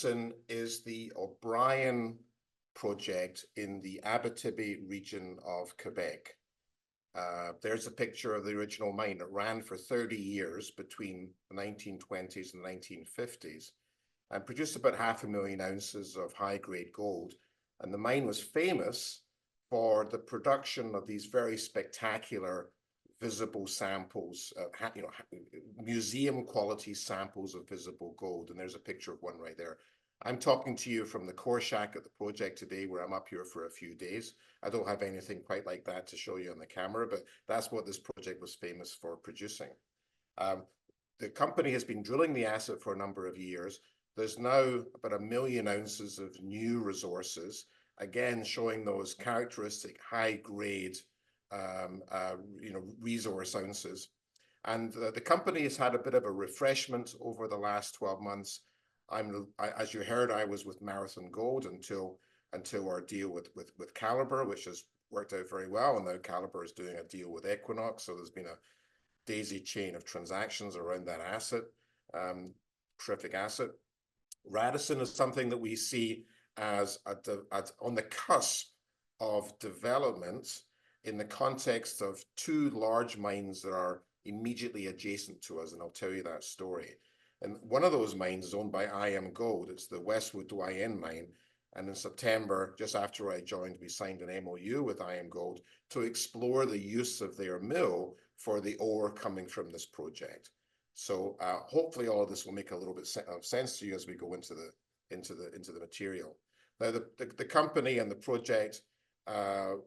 Radisson is the O'Brien project in the Abitibi region of Quebec. There's a picture of the original mine. It ran for 30 years between the 1920s and 1950s and produced about 500,000 ounces of high-grade gold. And the mine was famous for the production of these very spectacular visible samples, museum quality samples of visible gold. And there's a picture of one right there. I'm talking to you from the core shack at the project today, where I'm up here for a few days. I don't have anything quite like that to show you on the camera, but that's what this project was famous for producing. The company has been drilling the asset for a number of years. There's now about 1 million ounces of new resources, again showing those characteristic high-grade resource ounces. And the company has had a bit of a refreshment over the last 12 months. As you heard, I was with Marathon Gold until our deal with Calibre, which has worked out very well. And now Calibre is doing a deal with Equinox. So there's been a daisy chain of transactions around that asset. Terrific asset. Radisson is something that we see as on the cusp of development in the context of two large mines that are immediately adjacent to us, and I'll tell you that story. And one of those mines is owned by IAMGOLD. It's the Westwood Doyen mine. And in September, just after I joined, we signed an MOU with IAMGOLD to explore the use of their mill for the ore coming from this project. So hopefully all of this will make a little bit of sense to you as we go into the material. Now, the company and the project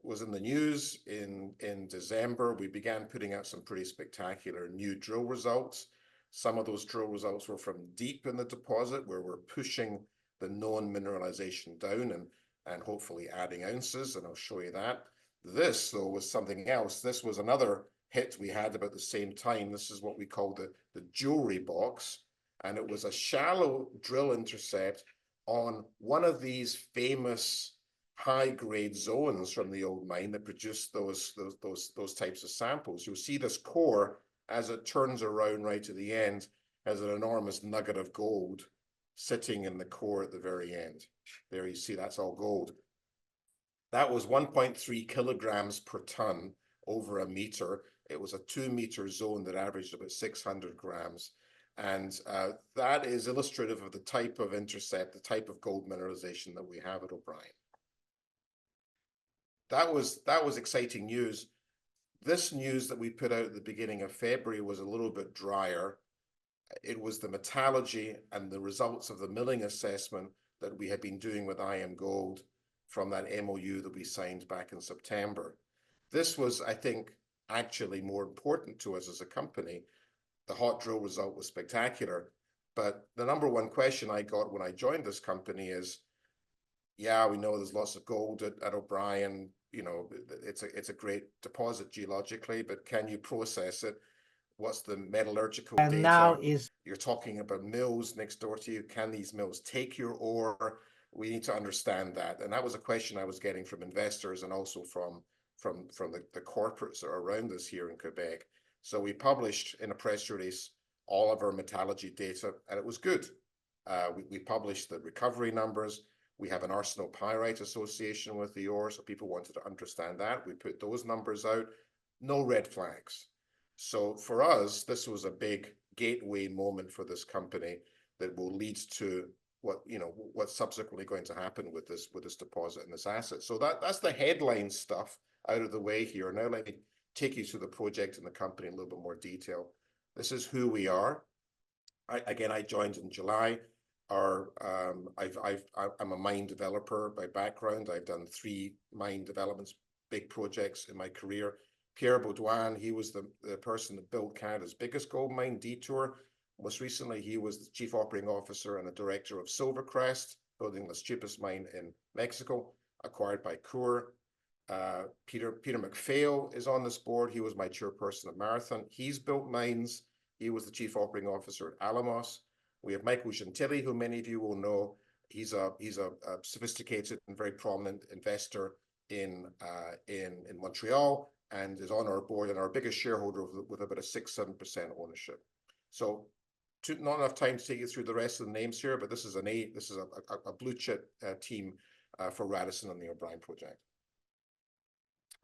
was in the news in December. We began putting out some pretty spectacular new drill results. Some of those drill results were from deep in the deposit, where we're pushing the known mineralization down and hopefully adding ounces, and I'll show you that. This, though, was something else. This was another hit we had about the same time. This is what we call the jewelry box, and it was a shallow drill intercept on one of these famous high-grade zones from the old mine that produced those types of samples. You'll see this core, as it turns around right to the end, has an enormous nugget of gold sitting in the core at the very end. There you see, that's all gold. That was 1.3 kilograms per ton over a meter. It was a 2-meter zone that averaged about 600 grams. And that is illustrative of the type of intercept, the type of gold mineralization that we have at O'Brien. That was exciting news. This news that we put out at the beginning of February was a little bit drier. It was the metallurgy and the results of the milling assessment that we had been doing with IAMGOLD from that MOU that we signed back in September. This was, I think, actually more important to us as a company. The hot drill result was spectacular, but the number one question I got when I joined this company is, yeah, we know there's lots of gold at O'Brien. You know, it's a great deposit geologically, but can you process it? What's the metallurgical data? Now you're talking about mills next door to you. Can these mills take your ore? We need to understand that. And that was a question I was getting from investors and also from the corporates that are around us here in Quebec. So we published in a press release all of our metallurgy data, and it was good. We published the recovery numbers. We have an arsenopyrite association with the ore, so people wanted to understand that. We put those numbers out. No red flags. So for us, this was a big gateway moment for this company that will lead to what's subsequently going to happen with this deposit and this asset. So that's the headline stuff out of the way here. Now let me take you through the project and the company in a little bit more detail. This is who we are. I joined in July. I'm a mine developer by background. I've done 3 mine developments, big projects in my career. Pierre Baudouin, he was the person that built Canada's biggest gold mine, Detour. Most recently, he was the chief operating officer and a director of Silvercrest, building the cheapest mine in Mexico, acquired by Coeur. Peter McPhail is on this board. He was my chairperson at Marathon. He's built mines. He was the chief operating officer at Alamos. We have Michael Gentili, who many of you will know. He's a sophisticated and very prominent investor in Montreal and is on our board and our biggest shareholder with about a 6-7% ownership. So not enough time to take you through the rest of the names here, but this is a blue chip team for Radisson on the O'Brien project.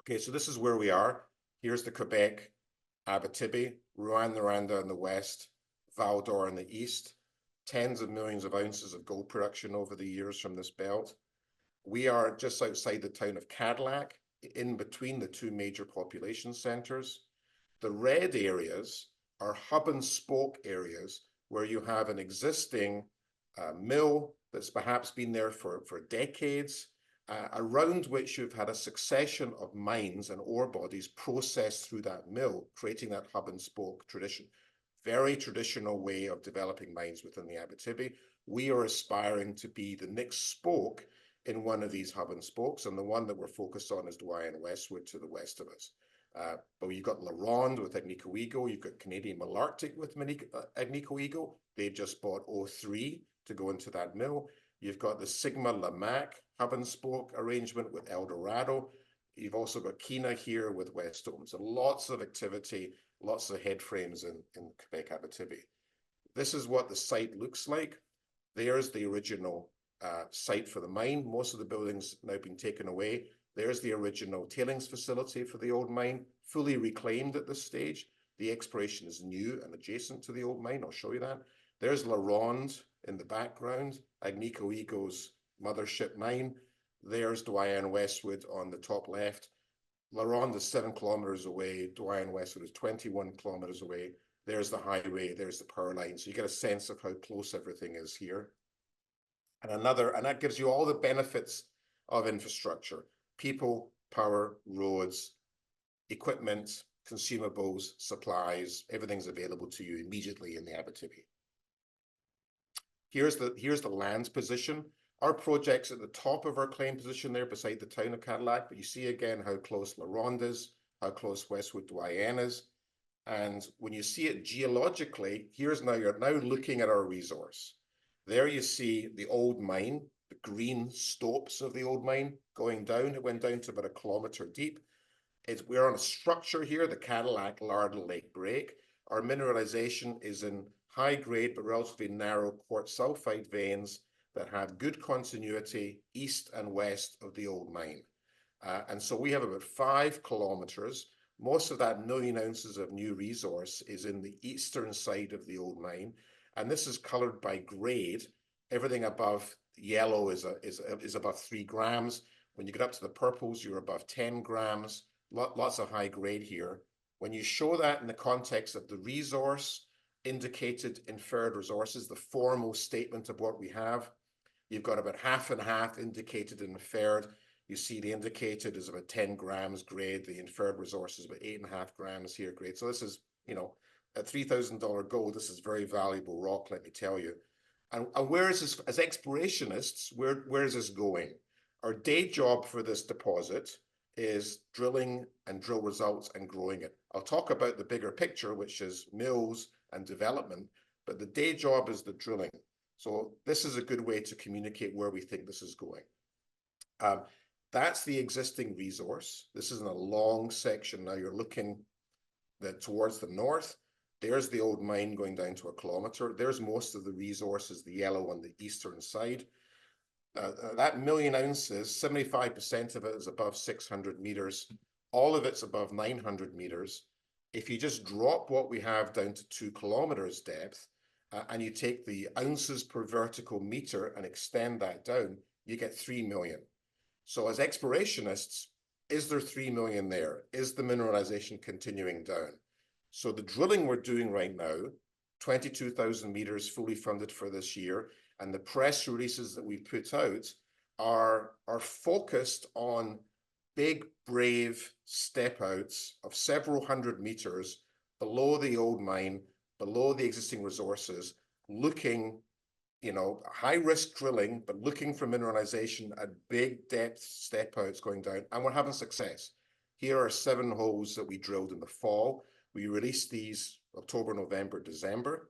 Okay, so this is where we are. Here's the Quebec Abitibi, Rouyn-Noranda in the west, Val-d'Or in the east. Tens of millions of ounces of gold production over the years from this belt. We are just outside the town of Cadillac, in between the two major population centers. The red areas are hub and spoke areas where you have an existing mill that's perhaps been there for decades, around which you've had a succession of mines and ore bodies processed through that mill, creating that hub and spoke tradition. Very traditional way of developing mines within the Abitibi. We are aspiring to be the next spoke in one of these hub and spokes, and the one that we're focused on is Doyen Westwood to the west of us. But you've got La Ronde with Agnico Eagle, you've got Canadian Malartic with Agnico Eagle. They've just bought O3 to go into that mill. You've got the Sigma Lamaque hub and spoke arrangement with Eldorado. You've also got Kina here with Wesdome. So lots of activity, lots of head frames in Quebec Abitibi. This is what the site looks like. There's the original site for the mine. Most of the buildings now been taken away. There's the original tailings facility for the old mine, fully reclaimed at this stage. The exploration is new and adjacent to the old mine. I'll show you that. There's La Ronde in the background, Agnico Eagle's mothership mine. There's Doyen Westwood on the top left. La Ronde is 7 kilometers away. Doyen Westwood is 21 kilometers away. There's the highway. There's the power line. So you get a sense of how close everything is here. And that gives you all the benefits of infrastructure: people, power, roads, equipment, consumables, supplies. Everything's available to you immediately in the Abitibi. Here's the land position. Our project's at the top of our claim position there beside the town of Cadillac, but you see again how close La Ronde is, how close Westwood Doyen is. And when you see it geologically, you're now looking at our resource. There you see the old mine, the green stopes of the old mine going down. It went down to about 1 kilometer deep. We're on a structure here, the Cadillac Lardle Lake Break. Our mineralization is in high grade but relatively narrow quartz sulfide veins that have good continuity east and west of the old mine. And so we have about 5 kilometers. Most of that 1 million ounces of new resource is in the eastern side of the old mine. And this is colored by grade. Everything above yellow is above 3 grams. When you get up to the purples, you're above 10 grams. Lots of high grade here. When you show that in the context of the resource, indicated, inferred resources, the formal statement of what we have, you've got about half and half indicated and inferred. You see the indicated is about 10 grams grade. The inferred resource is about 8.5 grams here grade. So this is, at $3,000 gold, this is very valuable rock, let me tell you. And where is this, as explorationists, where is this going? Our day job for this deposit is drilling and drill results and growing it. I'll talk about the bigger picture, which is mills and development, but the day job is the drilling. So this is a good way to communicate where we think this is going. That's the existing resource. This is in a long section. Now you're looking towards the north. There's the old mine going down to 1 kilometer. There's most of the resources, the yellow on the eastern side. That 1 million ounces, 75% of it is above 600 meters. All of it's above 900 meters. If you just drop what we have down to 2 kilometers depth, and you take the ounces per vertical meter and extend that down, you get 3 million. So as explorationists, is there 3 million there? Is the mineralization continuing down? So the drilling we're doing right now, 22,000 meters fully funded for this year, and the press releases that we put out are focused on big, brave step outs of several hundred meters below the old mine, below the existing resources, looking, high risk drilling, but looking for mineralization at big depth step outs going down, and we're having success. Here are 7 holes that we drilled in the fall. We released these October, November, December,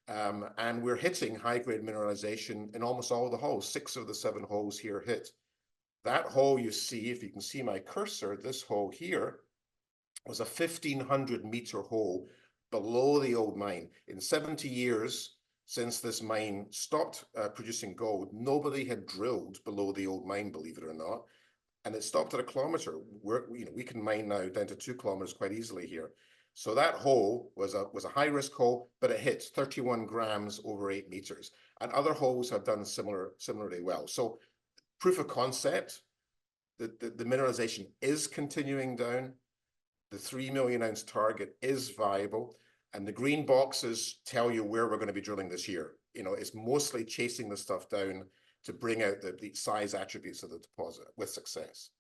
and we're hitting high grade mineralization in almost all the holes. 6 of the 7 holes here hit. That hole you see, if you can see my cursor, this hole here was a 1,500 meter hole below the old mine. In 70 years, since this mine stopped producing gold, nobody had drilled below the old mine, believe it or not. And it stopped at 1 kilometer. We can mine now down to 2 kilometers quite easily here. So that hole was a high-risk hole, but it hit 31 grams over 8 meters. And other holes have done similarly well. So proof of concept, the mineralization is continuing down. The 3 million ounce target is viable. And the green boxes tell you where we're going to be drilling this year. It's mostly chasing the stuff down to bring out the size attributes of the deposit with success.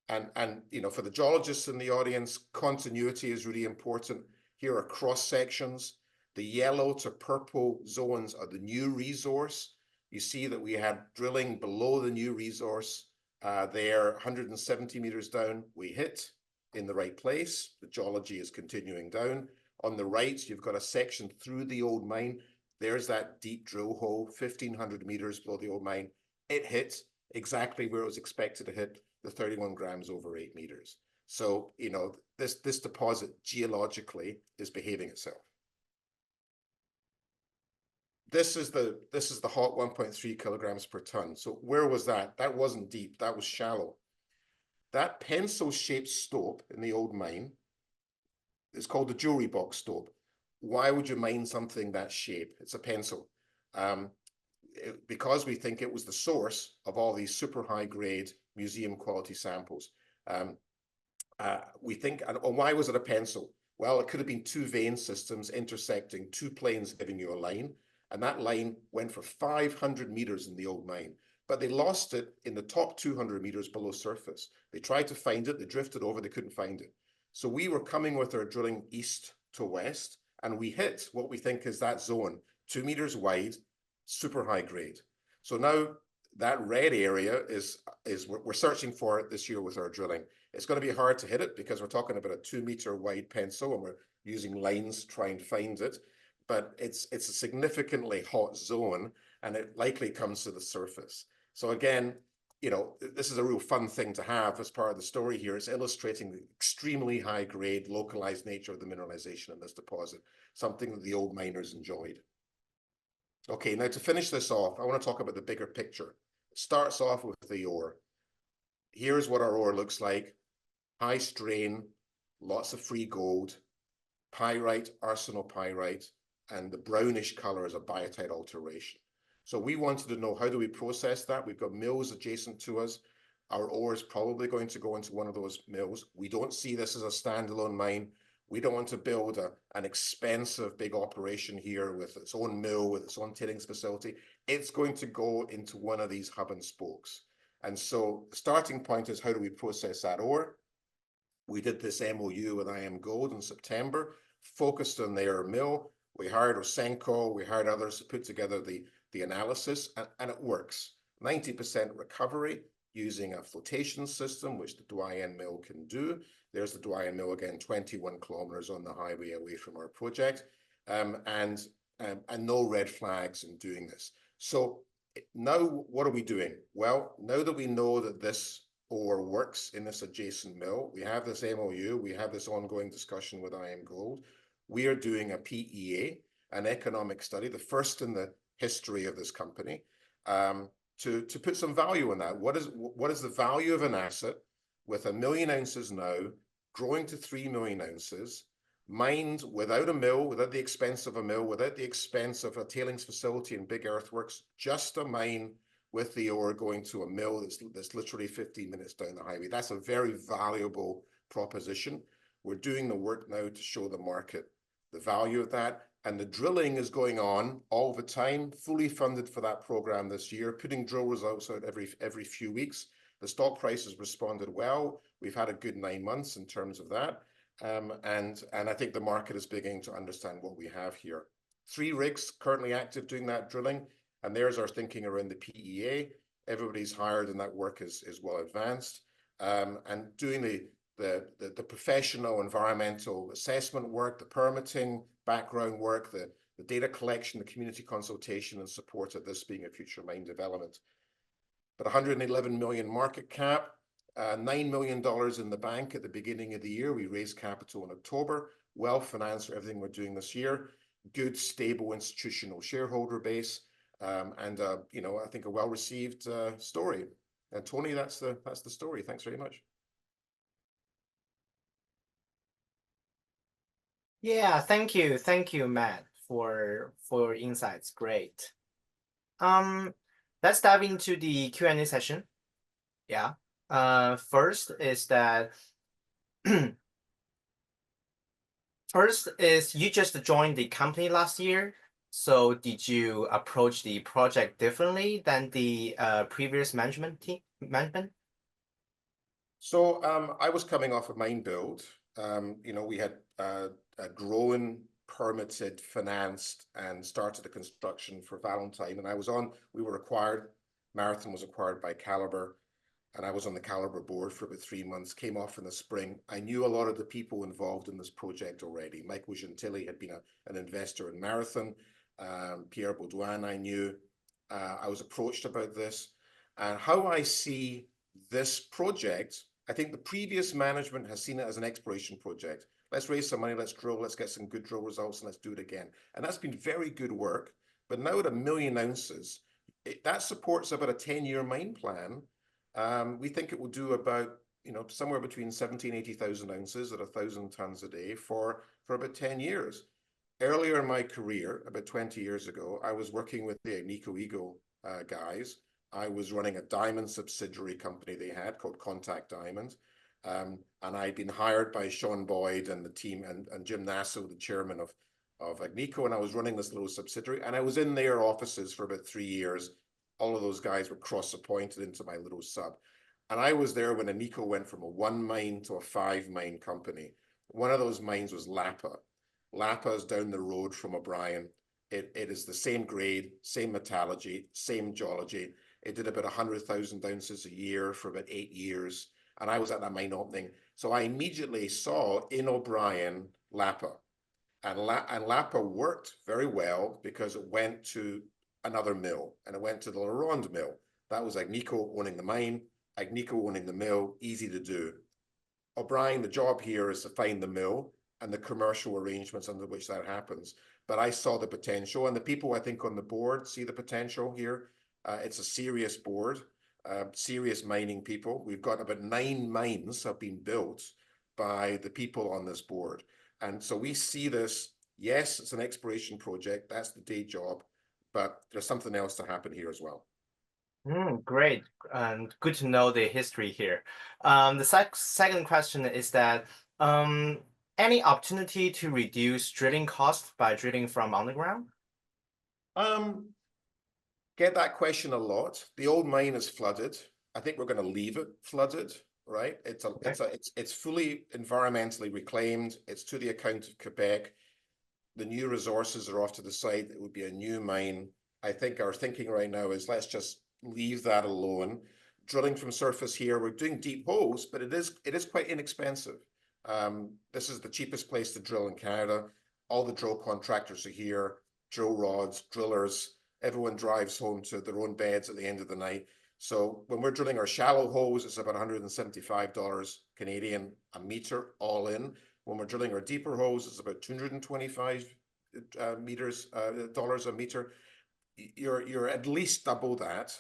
And for the geologists in the audience, continuity is really important. Here are cross sections. The yellow to purple zones are the new resource. You see that we had drilling below the new resource there, 170 meters down. We hit in the right place. The geology is continuing down. On the right, you've got a section through the old mine. There's that deep drill hole, 1,500 meters below the old mine. It hit exactly where it was expected to hit, the 31 grams over 8 meters. So, this deposit geologically is behaving itself. This is the hot 1.3 kilograms per ton. So where was that? That wasn't deep, that was shallow. That pencil-shaped stope in the old mine is called the jewelry box stope. Why would you mine something that shape? It's a pencil. Because we think it was the source of all these super high-grade museum quality samples. We think, and why was it a pencil? Well, it could have been 2 vein systems intersecting 2 planes giving you a line, and that line went for 500 meters in the old mine. But they lost it in the top 200 meters below surface. They tried to find it, they drifted over, they couldn't find it. So we were coming with our drilling east to west, and we hit what we think is that zone, 2 meters wide, super high grade. So now that red area is we're searching for it this year with our drilling. It's going to be hard to hit it because we're talking about a 2 meter wide pencil and we're using lines to try and find it. But it's a significantly hot zone, and it likely comes to the surface. So again, this is a real fun thing to have as part of the story here. It's illustrating the extremely high grade, localized nature of the mineralization in this deposit, something that the old miners enjoyed. Okay, now to finish this off, I want to talk about the bigger picture. It starts off with the ore. Here's what our ore looks like. High strain, lots of free gold, pyrite, arsenopyrite, and the brownish color is a biotite alteration. So we wanted to know, how do we process that? We've got mills adjacent to us. Our ore is probably going to go into one of those mills. We don't see this as a standalone mine. We don't want to build an expensive big operation here with its own mill, with its own tailings facility. It's going to go into one of these hub and spokes. And so the starting point is, how do we process that ore? We did this MOU with IAMGOLD in September, focused on their mill. We hired Osenko, we hired others to put together the analysis, and it works. 90% recovery using a flotation system, which the Doyen mill can do. There's the Doyen mill again, 21 kilometers on the highway away from our project, and no red flags in doing this. So now what are we doing? Well, now that we know that this ore works in this adjacent mill, we have this MOU, we have this ongoing discussion with IAMGOLD. We are doing a PEA, an economic study, the first in the history of this company, to put some value on that. What is the value of an asset with 1 million ounces now, growing to 3 million ounces, mined without a mill, without the expense of a mill, without the expense of a tailings facility and big earthworks, just a mine with the ore going to a mill that's literally 15 minutes down the highway. That's a very valuable proposition. We're doing the work now to show the market the value of that. And the drilling is going on all the time, fully funded for that program this year, putting drill results out every few weeks. The stock price has responded well. We've had a good 9 months in terms of that. And I think the market is beginning to understand what we have here. 3 rigs currently active doing that drilling, and there's our thinking around the PEA. Everybody's hired and that work is well advanced. And doing the professional environmental assessment work, the permitting, background work, the data collection, the community consultation and support of this being a future mine development. But 111 million market cap, $9 million in the bank at the beginning of the year. We raised capital in October, well financed for everything we're doing this year. good, stable institutional shareholder base, and you know, I think a well-received story. And Tony, that's the story. Thanks very much. Yeah, thank you, Matt, for your insights. Great. Let's dive into the Q&A session. Yeah. First is that you just joined the company last year. So did you approach the project differently than the previous management team? So I was coming off a mine build. You know, we had grown, permitted, financed, and started the construction for Valentine. And we were acquired. Marathon was acquired by Calibre, and I was on the Calibre board for about 3 months, came off in the spring. I knew a lot of the people involved in this project already. Michael Gentili had been an investor in Marathon. Pierre Baudouin, I knew. I was approached about this. And how I see this project, I think the previous management has seen it as an exploration project. Let's raise some money, let's drill, let's get some good drill results, and let's do it again. And that's been very good work. But now at 1 million ounces, that supports about a 10-year mine plan. We think it will do about, you know, somewhere between 70,000 and 80,000 ounces at 1,000 tons a day for about 10 years. Earlier in my career, about 20 years ago, I was working with the Agnico Eagle guys. I was running a diamond subsidiary company they had called Contact Diamond. And I'd been hired by Sean Boyd and the team and Jim Nasso, the chairman of Agnico, and I was running this little subsidiary. And I was in their offices for about 3 years. All of those guys were cross-appointed into my little sub. And I was there when Agnico went from a 1 mine to a 5 mine company. One of those mines was Lapa. Lapa is down the road from O'Brien. It is the same grade, same metallurgy, same geology. It did about 100,000 ounces a year for about 8 years. And I was at that mine opening. So I immediately saw in O'Brien Lapa. And Lapa worked very well because it went to another mill, and it went to the LaRonde mill. That was Agnico owning the mine, Agnico owning the mill, easy to do. O'Brien, the job here is to find the mill and the commercial arrangements under which that happens. But I saw the potential, and the people I think on the board see the potential here. It's a serious board, serious mining people. We've got about 9 mines have been built by the people on this board. And so we see this, yes, it's an exploration project, that's the day job, but there's something else to happen here as well. Great, and good to know the history here. The second question is that any opportunity to reduce drilling costs by drilling from underground? Get that question a lot. The old mine is flooded. I think we're going to leave it flooded, right? It's fully environmentally reclaimed. It's to the account of Quebec. The new resources are off to the side. It would be a new mine. I think our thinking right now is let's just leave that alone. Drilling from surface here, we're doing deep holes, but it is quite inexpensive. This is the cheapest place to drill in Canada. All the drill contractors are here, drill rods, drillers. Everyone drives home to their own beds at the end of the night. So when we're drilling our shallow holes, it's about $175 Canadian a meter all in. When we're drilling our deeper holes, it's about $225 dollars a meter. You're at least double that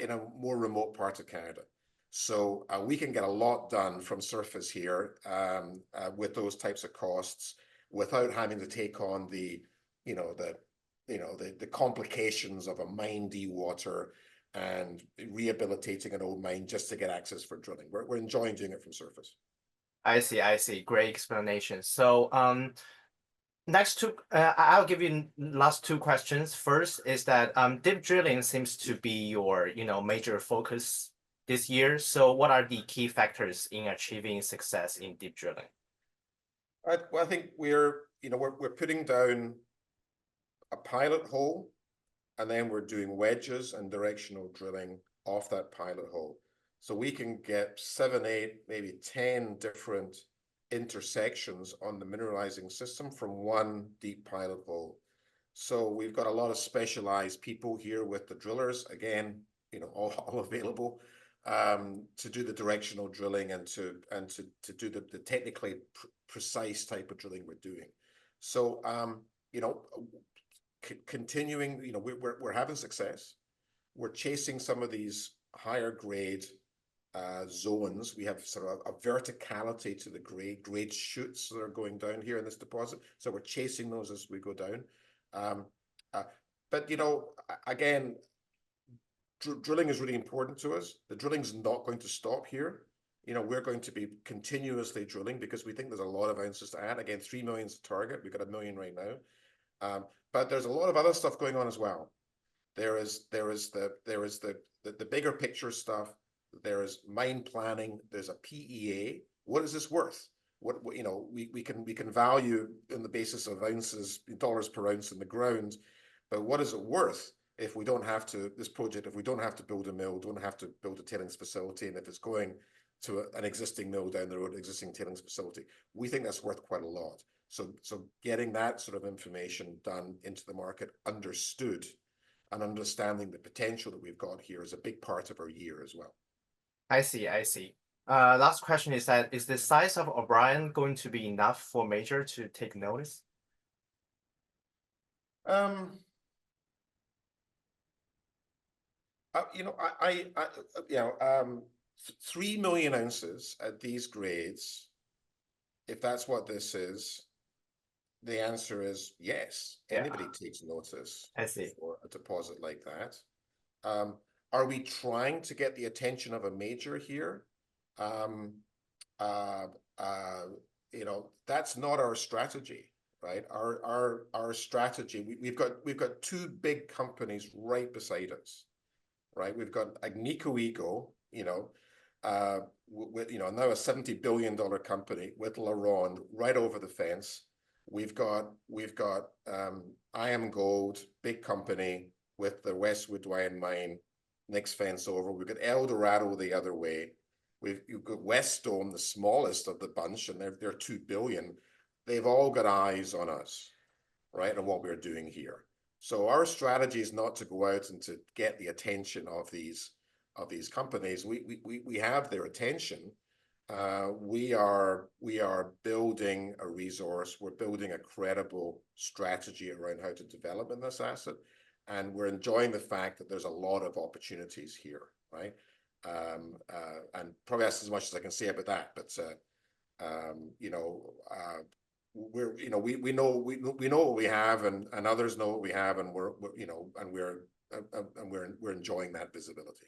in a more remote part of Canada. So we can get a lot done from surface here with those types of costs without having to take on the complications of a mine dewater and rehabilitating an old mine just to get access for drilling. We're enjoying doing it from surface. I see. Great explanation. So I'll give you last 2 questions. First is that deep drilling seems to be your major focus this year. So what are the key factors in achieving success in deep drilling? I think we're putting down a pilot hole, and then we're doing wedges and directional drilling off that pilot hole. So we can get 7, 8, maybe 10 different intersections on the mineralizing system from one deep pilot hole. So we've got a lot of specialized people here with the drillers, again, all available to do the directional drilling and to do the technically precise type of drilling we're doing. So continuing, we're having success. We're chasing some of these higher grade zones. We have sort of a verticality to the grade shoots that are going down here in this deposit. So we're chasing those as we go down. But again, drilling is really important to us. The drilling's not going to stop here. We're going to be continuously drilling because we think there's a lot of ounces to add. Again, 3 million is the target. We've got 1 million right now. But there's a lot of other stuff going on as well. There is the bigger picture stuff. There is mine planning. There's a PEA. What is this worth? We can value on the basis of ounces, dollars per ounce in the ground, but what is it worth if we don't have to, this project, if we don't have to build a mill, don't have to build a tailings facility, and if it's going to an existing mill down the road, existing tailings facility, we think that's worth quite a lot. So getting that sort of information done into the market, understood, and understanding the potential that we've got here is a big part of our year as well. I see. Last question is that, is the size of O'Brien going to be enough for major to take notice? 3 million ounces at these grades, if that's what this is, the answer is yes. Anybody takes notice for a deposit like that. Are we trying to get the attention of a major here? That's not our strategy, right? Our strategy, we've got 2 big companies right beside us, right? We've got Agnico Eagle, with now a $70 billion company with LaRonde right over the fence. We've got IAM Gold, big company with the Westwood Iron Mine next fence over. We've got Eldorado the other way. You've got Wesdome, the smallest of the bunch, and they're $2 billion. They've all got eyes on us, right, and what we're doing here. So our strategy is not to go out and to get the attention of these companies. We have their attention. We are building a resource. We're building a credible strategy around how to develop in this asset, and we're enjoying the fact that there's a lot of opportunities here, right? And probably that's as much as I can say about that. But we know what we have, and others know what we have, and we're enjoying that visibility.